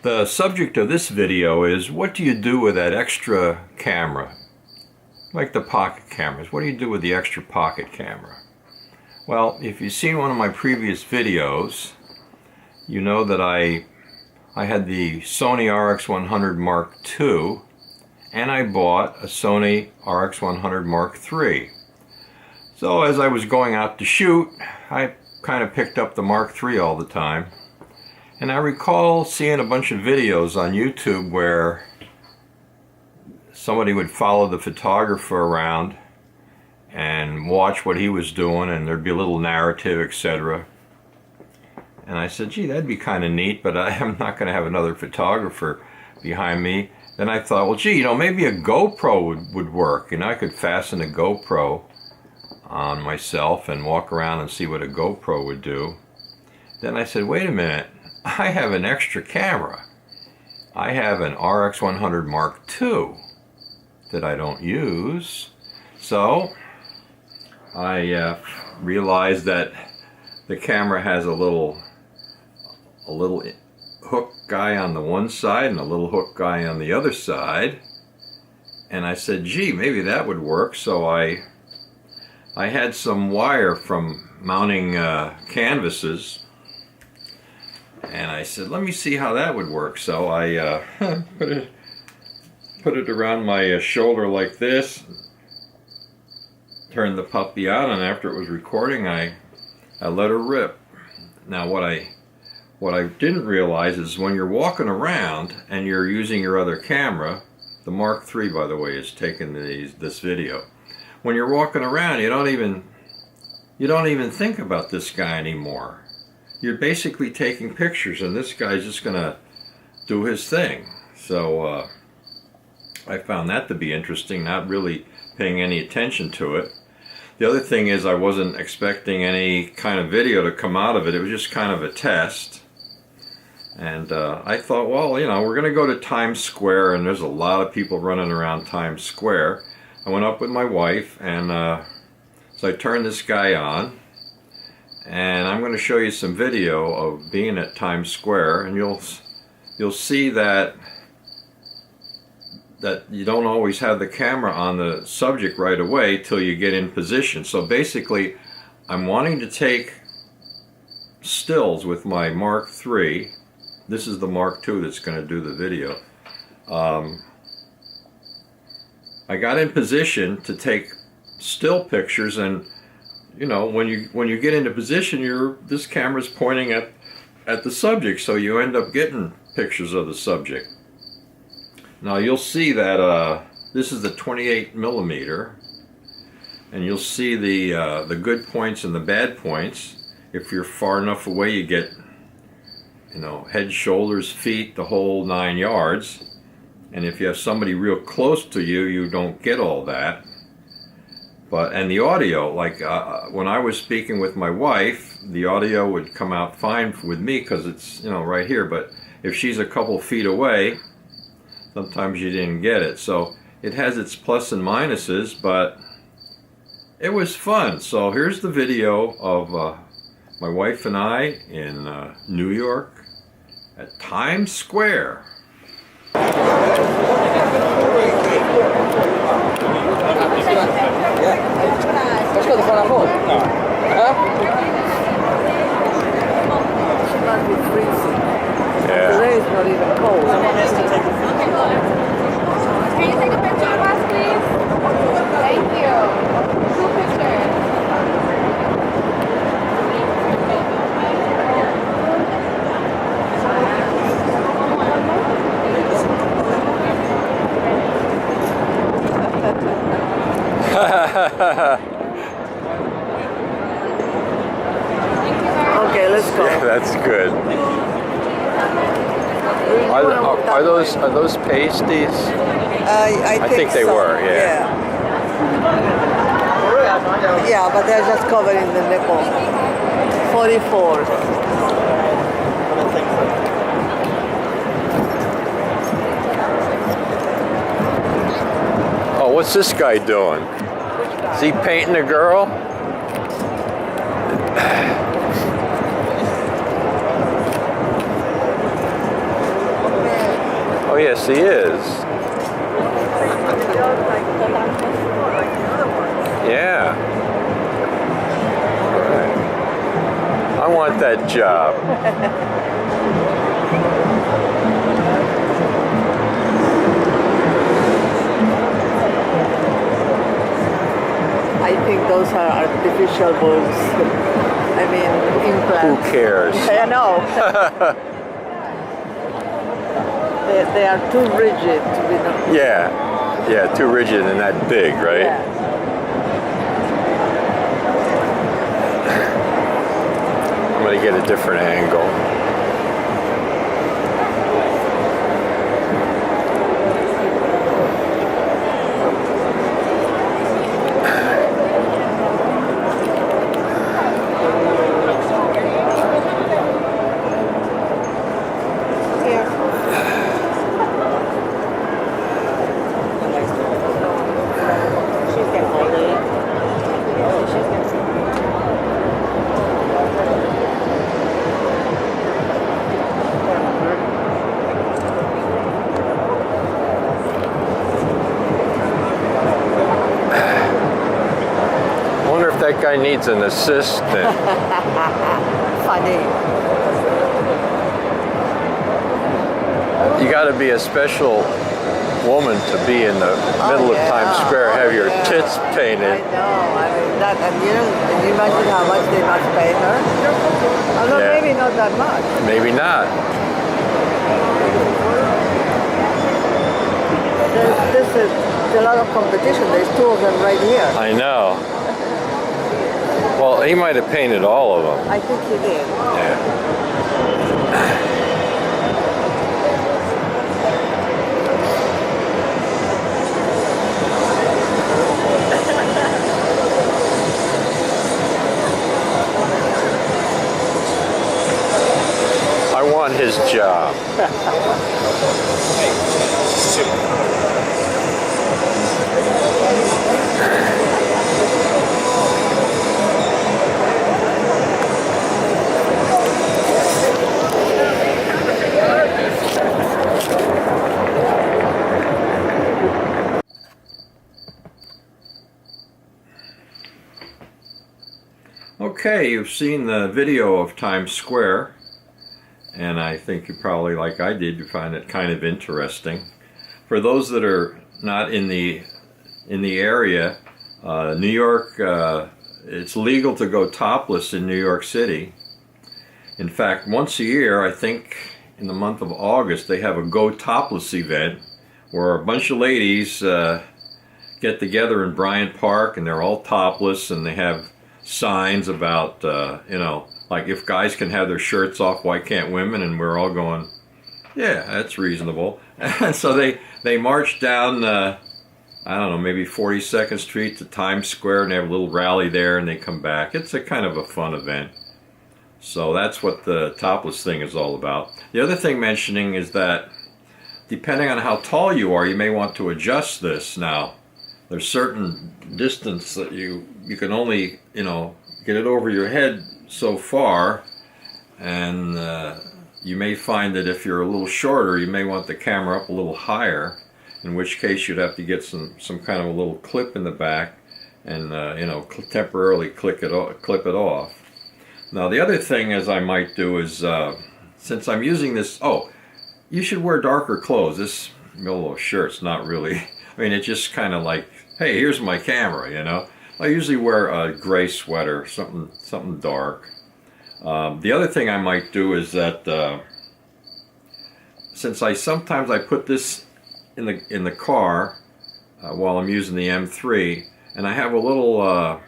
The subject of this video is, what do you do with that extra camera? Like the pocket cameras, what do you do with the extra pocket camera? Well, if you've seen one of my previous videos, you know that I had the Sony RX100 Mark II, and I bought a Sony RX100 Mark III. So as I was going out to shoot, I kind of picked up the Mark III all the time. And I recall seeing a bunch of videos on YouTube where somebody would follow the photographer around and watch what he was doing, and there'd be a little narrative, etc. And I said, gee, that'd be kind of neat, but I'm not going to have another photographer behind me. Then I thought, well, gee, maybe a GoPro would work. I could fasten a GoPro on myself and walk around and see what a GoPro would do. Then I said, wait a minute. I have an extra camera. I have an RX100 Mark II that I don't use. So I realized that the camera has a little hook guy on the one side and a little hook guy on the other side. And I said, gee, maybe that would work. So I had some wire from mounting canvases. And I said, let me see how that would work. So I put it around my shoulder like this, turned the puppy out, and after it was recording, I let her rip. Now what I didn't realize is when you're walking around and you're using your other camera, the Mark III, by the way, is taking this video. When you're walking around, you don't even think about this guy anymore. You're basically taking pictures, and this guy's just gonna do his thing. So I found that to be interesting, not really paying any attention to it. The other thing is I wasn't expecting any kind of video to come out of it. It was just kind of a test. And I thought, well, we're gonna go to Times Square, and there's a lot of people running around Times Square. I went up with my wife, and so I turned this guy on. And I'm going to show you some video of being at Times Square, and you'll see that you don't always have the camera on the subject right away till you get in position. So basically, I'm wanting to take stills with my Mark III. This is the Mark II that's going to do the video. I got in position to take still pictures, and when you get into position, this camera's pointing at the subject, so you end up getting pictures of the subject. Now you'll see that this is the 28 millimeter, and you'll see the good points and the bad points. If you're far enough away, you get head, shoulders, feet, the whole 9 yards. And if you have somebody real close to you, you don't get all that. And the audio, like when I was speaking with my wife, the audio would come out fine with me because it's right here. But if she's a couple feet away, sometimes you didn't get it. So it has its plus and minuses, but it was fun. So here's the video of my wife and I in New York at Times Square. Let's go to the phone. No. It must be freezing. Yeah. Today is not even cold. Can you take a picture of us, please? Thank you. 2 pictures. Okay, let's go. Yeah, that's good. Are those pasties? I think they so. were, yeah. Yeah, but they're just covering the nipple. 44. Oh, what's this guy doing? Is he painting a girl? yes, he is. Yeah. All right. I want that job. I think those are artificial boobs. I mean, implants. Who cares? I know. they are too rigid to be done. Yeah, too rigid and that big, right? Yeah. I'm gonna get a different angle. That guy needs an assistant. Funny. You got to be a special woman to be in the middle of Times Square, have your tits painted. I know. I mean that, and can you imagine how much they must pay her? Although maybe not that much. Maybe not. There's a lot of competition. There's two of them right here. I know. Well, he might have painted all of them. I think he did. Yeah. I want his job. Okay, you've seen the video of Times Square, and I think you probably, like I did, you find it kind of interesting. For those that are not in the area, New York, it's legal to go topless in New York City. In fact, once a year, I think in the month of August, they have a Go Topless event where a bunch of ladies get together in Bryant Park, and they're all topless, and they have signs about, like if guys can have their shirts off, why can't women? And we're all going, yeah, that's reasonable. And so they march down, I don't know, maybe 42nd Street to Times Square, and they have a little rally there, and they come back. It's a kind of a fun event. So that's what the topless thing is all about. The other thing mentioning is that depending on how tall you are, you may want to adjust this. Now, there's certain distance that you can only, get it over your head so far, and you may find that if you're a little shorter, you may want the camera up a little higher, in which case you'd have to get some kind of a little clip in the back and temporarily clip it off. Now the other thing as I might do is, since I'm using this, you should wear darker clothes. This Milo shirt's not really, I mean, it's just kind of like, hey, here's my camera, I usually wear a gray sweater, something dark. The other thing I might do is that since sometimes I put this in the car while I'm using the M3, and I have a little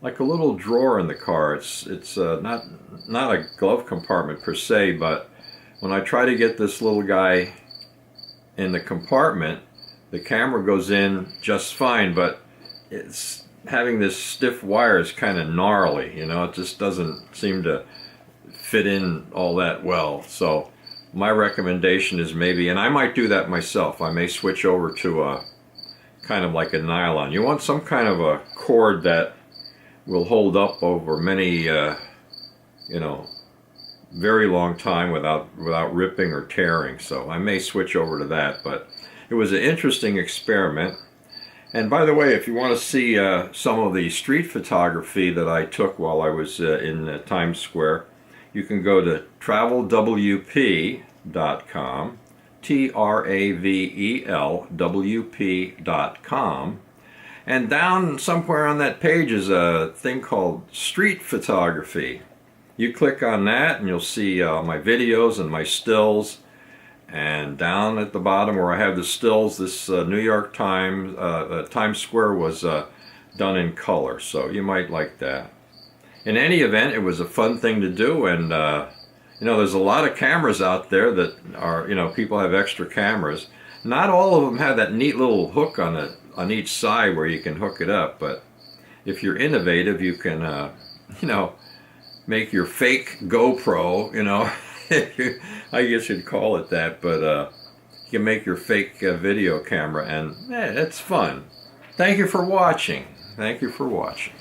like a little drawer in the car. It's not a glove compartment per se, but when I try to get this little guy in the compartment, the camera goes in just fine, but it's having this stiff wire is kind of gnarly, it just doesn't seem to fit in all that well. So my recommendation is maybe, and I might do that myself, I may switch over to a kind of like a nylon. You want some kind of a cord that will hold up over many very long time without ripping or tearing. So I may switch over to that, but it was an interesting experiment. And by the way, if you want to see some of the street photography that I took while I was in Times Square, you can go to travelwp.com, travelwp.com, and down somewhere on that page is a thing called street photography. You click on that and you'll see my videos and my stills. And down at the bottom where I have the stills, this New York Times, Times Square was done in color, so you might like that. In any event, it was a fun thing to do, and you know, there's a lot of cameras out there that are, you know, people have extra cameras. Not all of them have that neat little hook on each side where you can hook it up, but if you're innovative, you can, you know, make your fake GoPro, you know, I guess you'd call it that, but you can make your fake video camera, and it's fun. Thank you for watching. Thank you for watching.